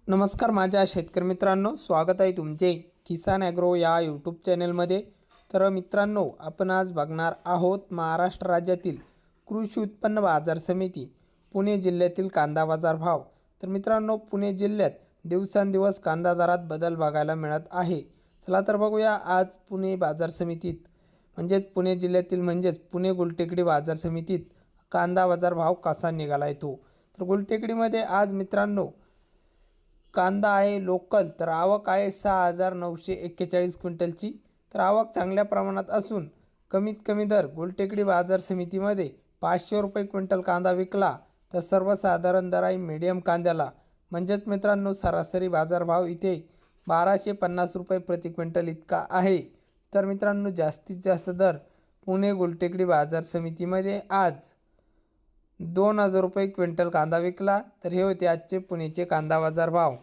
नमस्कार माझ्या शेतकरी मित्रांनो, स्वागत आहे तुमचे किसान ॲग्रो या यूट्यूब चॅनलमध्ये। तर मित्रांनो, आपण आज बघणार आहोत महाराष्ट्र राज्यातील कृषी उत्पन्न बाजार समिती पुणे जिल्ह्यातील कांदा बाजार भाव। तर मित्रांनो, पुणे जिल्ह्यात दिवसांदिवस कांदा दरात बदल बघायला मिळत आहे। चला तर बघूया आज पुणे बाजार समितीत पुणे जिल्ह्यातील पुणे गुलटेकडी बाजार समितीत कांदा बाजार भाव कसा निघाला आहे तो। तर गुलटेकडीमध्ये आज मित्रांनो कांदा आहे लोकल, तर आवक आहे 6,941 क्विंटलची। तर आवक चांगल्या प्रमाणात असून कमीत कमी दर गुलटेकडी बाजार समितीमध्ये 500 रुपये क्विंटल कांदा विकला। तर सर्वसाधारण दर आहे मीडियम कांद्याला मित्रांनो सरासरी बाजारभाव इथे 1250 रुपये प्रति क्विंटल इतका आहे। तर मित्रांनो जास्तीत जास्त दर पुणे गुलटेकडी बाजार समितीमध्ये आज 2,000 रुपये क्विंटल कांदा विकला। तर हे होते आजचे पुणेचे कांदा बाजार भाव।